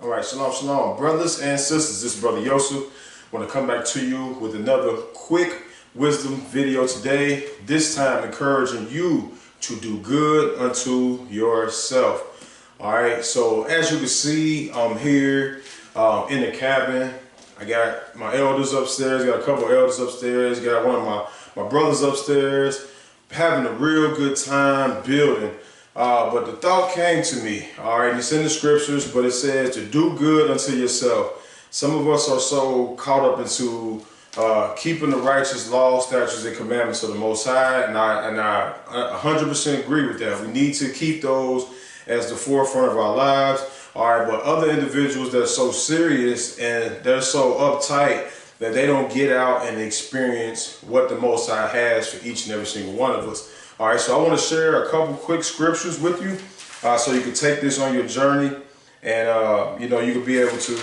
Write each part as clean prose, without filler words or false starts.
All right, shalom, shalom, brothers and sisters. This is Brother Yosef. I want to come back to you with another quick wisdom video today. This time encouraging you to do good unto yourself. All right, so as you can see, I'm here in the cabin. I got my elders upstairs, got a couple of elders upstairs, got one of my brothers upstairs, having a real good time building. But the thought came to me, all right, it's in the scriptures, but it says to do good unto yourself. Some of us are so caught up into keeping the righteous laws, statutes, and commandments of the Most High, and I 100% agree with that. We need to keep those as the forefront of our lives, all right, but other individuals that are so serious and they're so uptight that they don't get out and experience what the Most High has for each and every single one of us. All right, so I want to share a couple quick scriptures with you so you can take this on your journey and, you know, you can be able to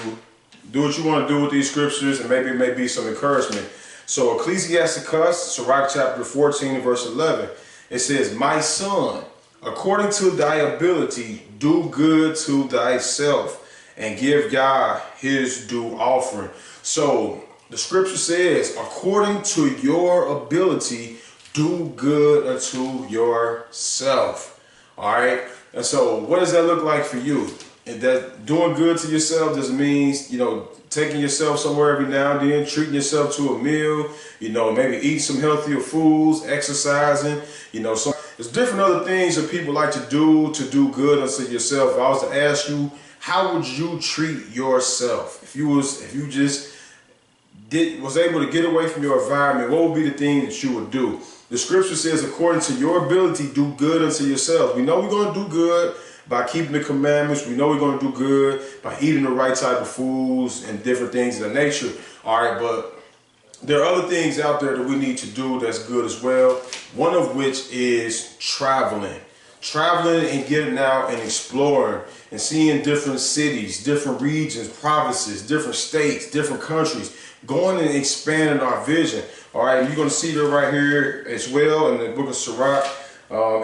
do what you want to do with these scriptures and maybe it may be some encouragement. So Ecclesiasticus, Sirach chapter 14, verse 11, it says, "My son, according to thy ability, do good to thyself and give God his due offering." So the scripture says, according to your ability, do good unto yourself. All right. And so what does that look like for you? And that doing good to yourself just means, you know, taking yourself somewhere every now and then, treating yourself to a meal, you know, maybe eat some healthier foods, exercising, you know, so there's different other things that people like to do good unto yourself. If I was to ask you, how would you treat yourself? If you just was able to get away from your environment, what would be the thing that you would do? The scripture says, according to your ability, do good unto yourself. We know we're going to do good by keeping the commandments. We know we're going to do good by eating the right type of foods and different things of that nature. All right, but there are other things out there that we need to do that's good as well. One of which is traveling. Traveling and getting out and exploring and seeing different cities, different regions, provinces, different states, different countries, going and expanding our vision. All right, you're going to see that right here as well in the book of Sirach,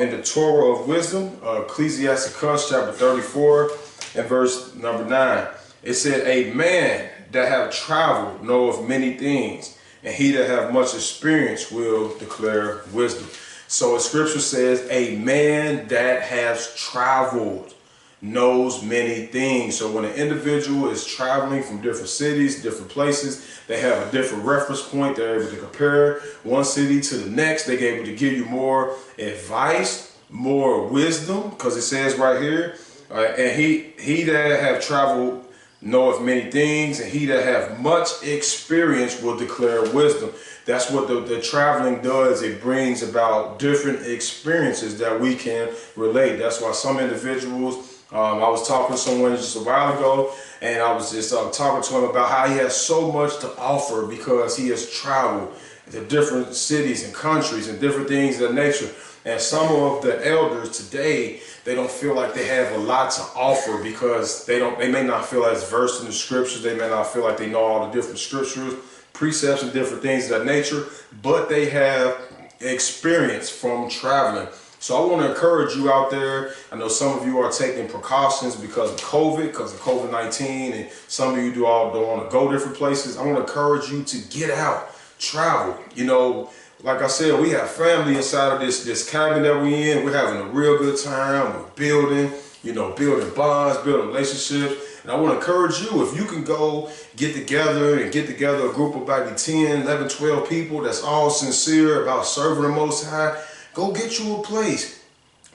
in the Torah of Wisdom, Ecclesiasticus chapter 34 and verse number 9. It said, "A man that have traveled knoweth many things, and he that have much experience will declare wisdom." So the scripture says, a man that has traveled knows many things. So when an individual is traveling from different cities, different places, they have a different reference point. They're able to compare one city to the next. They're able to give you more advice, more wisdom, because it says right here, and he that have traveled knoweth many things, and he that have much experience will declare wisdom. That's what the traveling does. It brings about different experiences that we can relate. That's why some individuals, I was talking to someone just a while ago, and I was just talking to him about how he has so much to offer because he has traveled to different cities and countries and different things of that nature. And some of the elders today, they don't feel like they have a lot to offer because they may not feel as versed in the scriptures. They may not feel like they know all the different scriptures, precepts, and different things of that nature, but they have experience from traveling. So I want to encourage you out there. I know some of you are taking precautions because of COVID, because of COVID-19, and some of you don't want to go different places. I want to encourage you to get out, travel. You know, like I said, we have family inside of this cabin that we're in. We're having a real good time. We're building, you know, building bonds, building relationships. And I want to encourage you, if you can go get together a group of about 10, 11, 12 people that's all sincere about serving the Most High, go get you a place.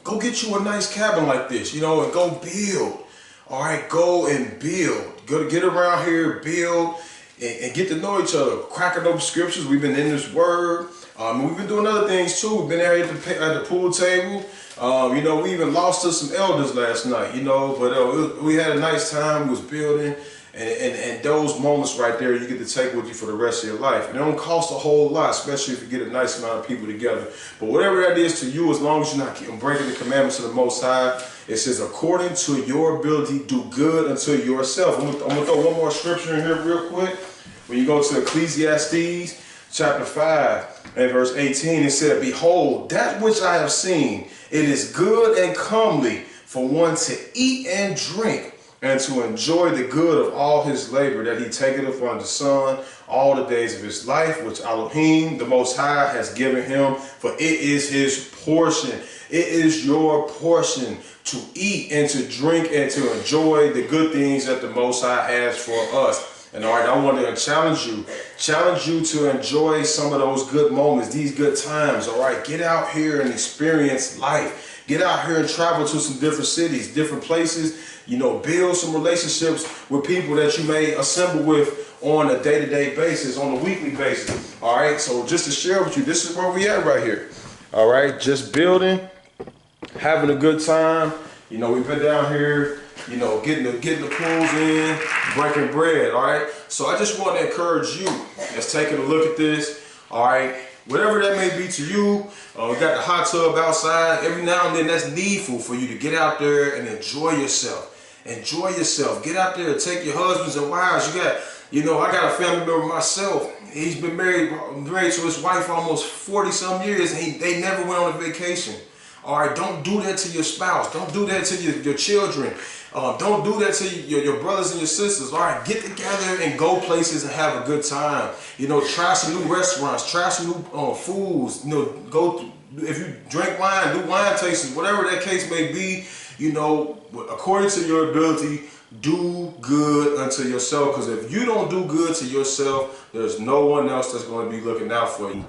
Go get you a nice cabin like this, you know, and go build. All right, go and build. Go to get around here, build, and get to know each other. Cracking open scriptures. We've been in this word. We've been doing other things too. We've been there at the pool table. You know, we even lost to some elders last night, you know, but we had a nice time. We was building. And those moments right there, you get to take with you for the rest of your life. And it don't cost a whole lot, especially if you get a nice amount of people together. But whatever that is to you, as long as you're not breaking the commandments of the Most High, it says, according to your ability, do good unto yourself. I'm gonna throw one more scripture in here real quick. When you go to Ecclesiastes chapter 5 and verse 18, it said, "Behold, that which I have seen, it is good and comely for one to eat and drink, and to enjoy the good of all his labor that he taketh upon the sun all the days of his life, which Elohim, the Most High, has given him, for it is his portion. It is your portion to eat and to drink and to enjoy the good things that the Most High has for us. And all right, I want to challenge you to enjoy some of those good moments, these good times. All right, get out here and experience life. Get out here and travel to some different cities, different places. You know, build some relationships with people that you may assemble with on a day-to-day basis, on a weekly basis. All right, so just to share with you, this is where we at right here. All right, just building, having a good time. You know, we've been down here, you know, getting the pools in, breaking bread. All right, so I just want to encourage you that's taking a look at this. All right, whatever that may be to you. We got the hot tub outside. Every now and then that's needful for you to get out there and enjoy yourself. Enjoy yourself. Get out there and take your husbands and wives. I got a family member myself. He's been married to his wife almost 40-some years, and they never went on a vacation. All right, don't do that to your spouse. Don't do that to your children. Don't do that to your brothers and your sisters. All right, get together and go places and have a good time. You know, try some new restaurants, try some new foods. You know, if you drink wine, do wine tastings, whatever that case may be. You know, according to your ability, do good unto yourself. Because if you don't do good to yourself, there's no one else that's going to be looking out for you.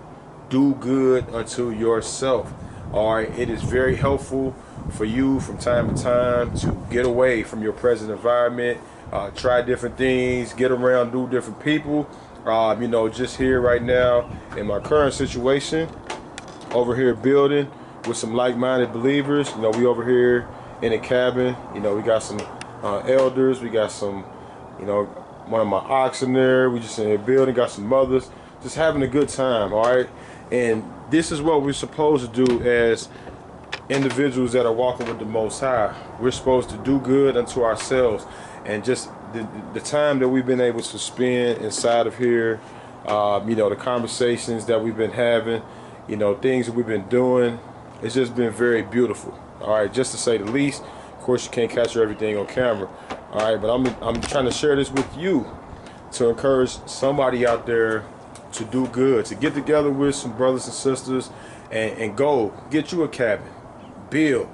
Do good unto yourself. All right, it is very helpful for you from time to time to get away from your present environment, try different things, get around new different people. You know, just here right now in my current situation, over here building with some like-minded believers. You know, we over here in a cabin. You know, we got some elders, we got some, you know, one of my oxen there. We just in here building, got some mothers, just having a good time. All right, and this is what we're supposed to do as individuals that are walking with the Most High. We're supposed to do good unto ourselves, and just the time that we've been able to spend inside of here, you know, the conversations that we've been having, you know, things that we've been doing, it's just been very beautiful. All right, just to say the least. Of course, you can't capture everything on camera. All right, but I'm trying to share this with you to encourage somebody out there to do good, to get together with some brothers and sisters and go get you a cabin, build.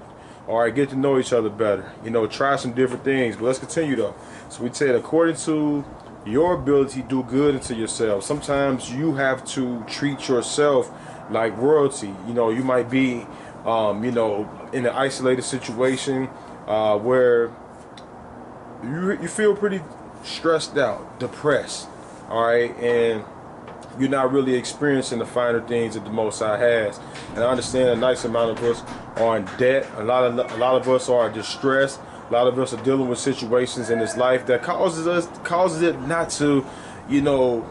All right, get to know each other better. You know, try some different things. But let's continue though. So we said, according to your ability, do good unto yourself. Sometimes you have to treat yourself like royalty. You know, you might be, you know, in an isolated situation where you feel pretty stressed out, depressed. All right, and you're not really experiencing the finer things that the Most High has. And I understand a nice amount of us are in debt. A lot of us are distressed. A lot of us are dealing with situations in this life that causes it not to, you know,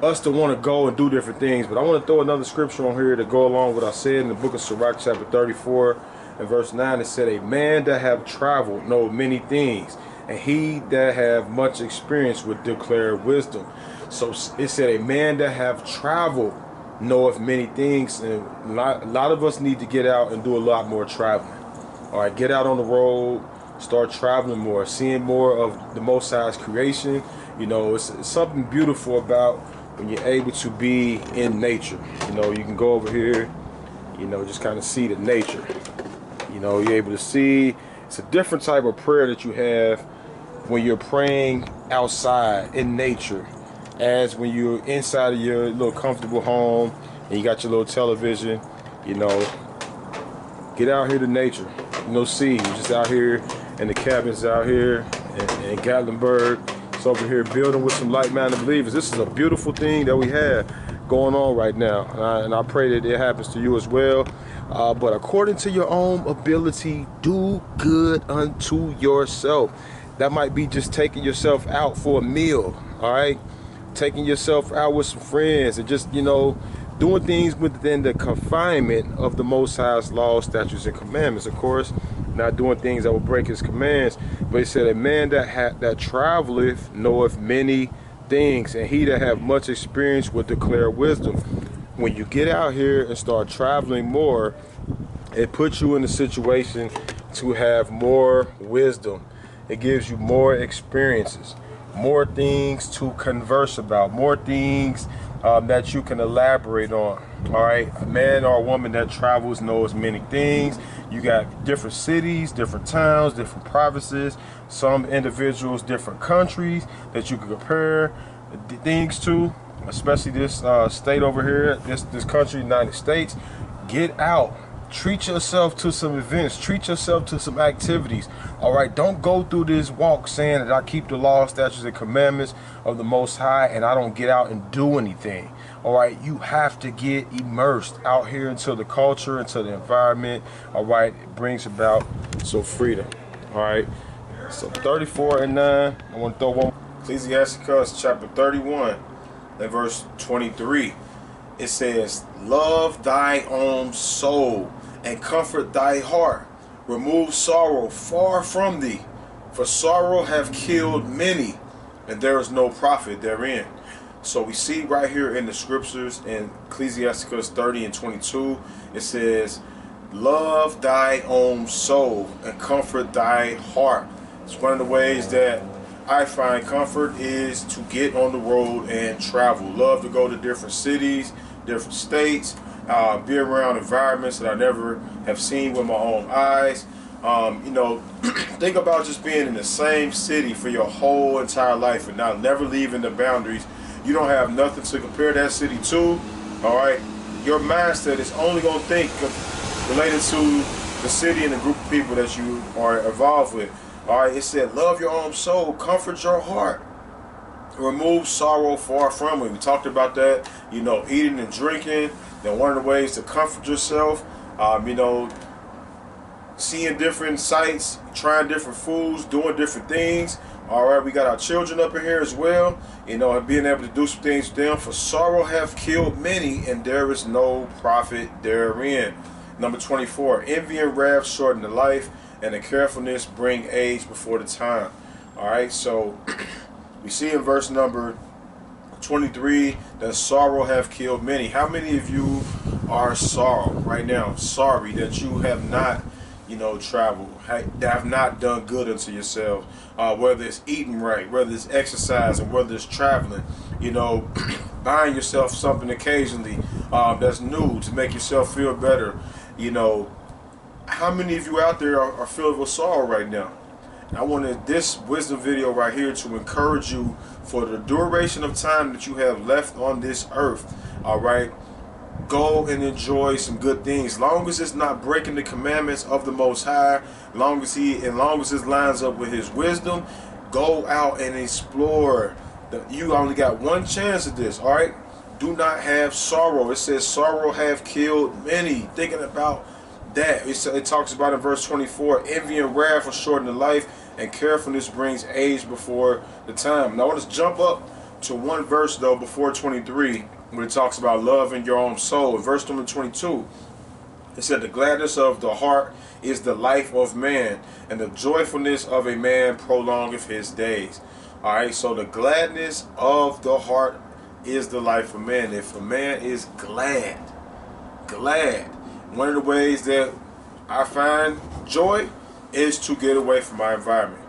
us to want to go and do different things. But I want to throw another scripture on here to go along with what I said in the book of Sirach, chapter 34 and verse 9. It said, "A man that have traveled know many things, and he that have much experience would declare wisdom." So it said, a man that have traveled knoweth many things. And a lot of us need to get out and do a lot more traveling. All right, get out on the road, start traveling more, seeing more of the Most High's creation. You know, it's something beautiful about when you're able to be in nature. You know, you can go over here, you know, just kind of see the nature. You know, you're able to see. It's a different type of prayer that you have when you're praying outside in nature, as when you're inside of your little comfortable home and you got your little television. You know, get out here to nature. You know, see, you're just out here in the cabins out here in Gatlinburg. It's over here building with some like-minded believers. This is a beautiful thing that we have going on right now, and I pray that it happens to you as well. But according to your own ability, do good unto yourself. That might be just taking yourself out for a meal. All right, taking yourself out with some friends and just, you know, doing things within the confinement of the Most High's laws, statutes, and commandments. Of course, not doing things that will break his commands. But he said, a man that traveleth knoweth many things, and he that have much experience will declare wisdom. When you get out here and start traveling more, it puts you in a situation to have more wisdom. It gives you more experiences, more things to converse about, more things that you can elaborate on. All right, a man or a woman that travels knows many things. You got different cities, different towns, different provinces, some individuals, different countries that you can compare things to, especially this state over here, this country, United States. Get out. Treat yourself to some events. Treat yourself to some activities. All right. Don't go through this walk saying that I keep the law, statutes, and commandments of the Most High and I don't get out and do anything. All right. You have to get immersed out here into the culture, into the environment. All right. It brings about some freedom. All right. So 34 and 9. I want to throw one. Ecclesiasticus chapter 31 and verse 23. It says, love thy own soul and comfort thy heart. Remove sorrow far from thee, for sorrow have killed many, and there is no profit therein. So we see right here in the scriptures in Ecclesiasticus 30 and 22, it says, love thy own soul and comfort thy heart. It's one of the ways that I find comfort is to get on the road and travel. Love to go to different cities, different states, be around environments that I never have seen with my own eyes. You know, think about just being in the same city for your whole entire life and not never leaving the boundaries. You don't have nothing to compare that city to. All right, your mindset is only going to think related to the city and the group of people that you are involved with. All right, it said, love your own soul, comfort your heart, remove sorrow far from you. We talked about that, you know, eating and drinking. Then one of the ways to comfort yourself, you know, seeing different sights, trying different foods, doing different things. All right, we got our children up in here as well, you know, and being able to do some things with them. For sorrow have killed many, and there is no profit therein. Number 24, envy and wrath shorten the life, and the carefulness bring age before the time. All right, so we see in verse number 23 that sorrow have killed many. How many of you are sorrow right now? Sorry that you have not, you know, traveled, have not done good unto yourself. Whether it's eating right, whether it's exercising, whether it's traveling, you know, buying yourself something occasionally that's new to make yourself feel better. You know, how many of you out there are filled with sorrow right now? And I wanted this wisdom video right here to encourage you for the duration of time that you have left on this earth. All right, go and enjoy some good things. Long as it's not breaking the commandments of the Most High, long as it lines up with His wisdom, go out and explore. You only got one chance at this. All right. Do not have sorrow. It says sorrow have killed many. Thinking about that, it talks about in verse 24, envy and wrath will shorten the life, and carefulness brings age before the time. Now I want to jump up to one verse though before 23, where it talks about love in your own soul. In verse number 22, it said, the gladness of the heart is the life of man, and the joyfulness of a man prolongeth his days. All right, so the gladness of the heart is the life of man. If a man is glad, one of the ways that I find joy is to get away from my environment,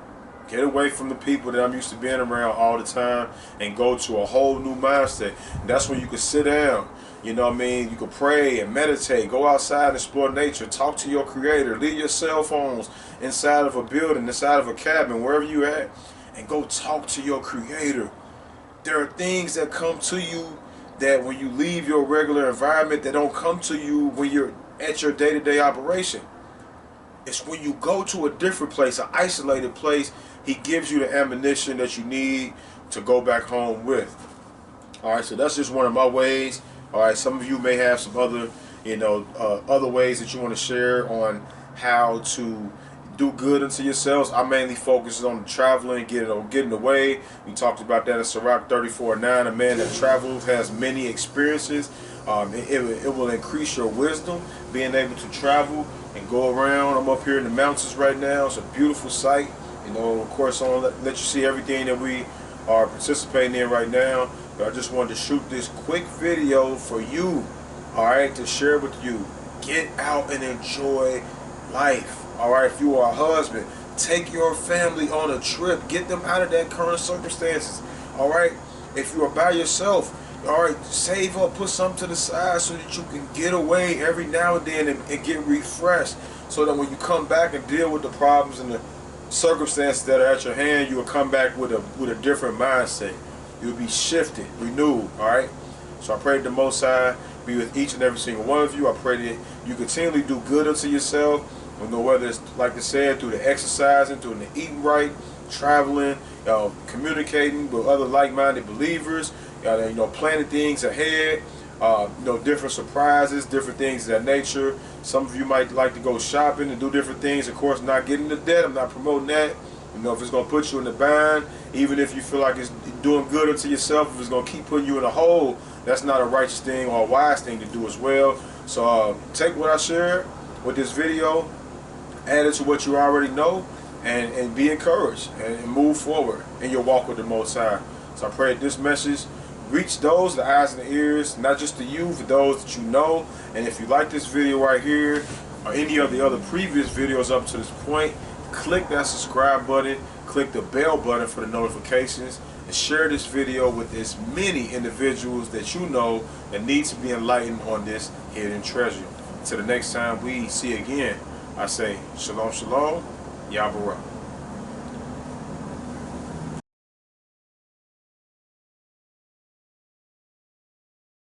get away from the people that I'm used to being around all the time, and go to a whole new mindset. And that's when you can sit down, you know what I mean, you can pray and meditate, go outside and explore nature, talk to your creator, leave your cell phones inside of a building, inside of a cabin, wherever you at, and go talk to your creator. There are things that come to you that when you leave your regular environment, that don't come to you when you're at your day-to-day operation. It's when you go to a different place, an isolated place, He gives you the ammunition that you need to go back home with. All right, so that's just one of my ways. All right, some of you may have some other, you know, other ways that you want to share on how to do good unto yourselves. I mainly focus on the traveling, getting away. We talked about that in Sirach 34:9. A man that travels has many experiences. It will increase your wisdom, being able to travel and go around. I'm up here in the mountains right now. It's a beautiful sight. You know, of course, I want to let you see everything that we are participating in right now. But I just wanted to shoot this quick video for you, all right, to share with you. Get out and enjoy life. All right, if you are a husband, Take your family on a trip. Get them out of that current circumstances. All right. If you are by yourself, all right, save up, put something to the side so that you can get away every now and then and get refreshed. So that when you come back and deal with the problems and the circumstances that are at your hand, you will come back with a different mindset. You'll be shifted, renewed. All right. So I pray that the Most High be with each and every single one of you. I pray that you continually do good unto yourself. You know, whether it's, like I said, through the exercising, through the eating right, traveling, communicating with other like-minded believers, planning things ahead, different surprises, different things of that nature. Some of you might like to go shopping and do different things. Of course, not getting into debt. I'm not promoting that. If it's going to put you in the bind, even if you feel like it's doing good unto yourself, if it's going to keep putting you in a hole, that's not a righteous thing or a wise thing to do as well. So take what I shared with this video, add it to what you already know, and be encouraged and move forward in your walk with the Most High. So I pray that this message reach those, the eyes and the ears, not just to you, for those that you know. And if you like this video right here or any of the other previous videos up to this point, click that subscribe button, click the bell button for the notifications, and share this video with as many individuals that you know that need to be enlightened on this hidden treasure. Until the next time we see again, I say shalom, shalom, Yahweh.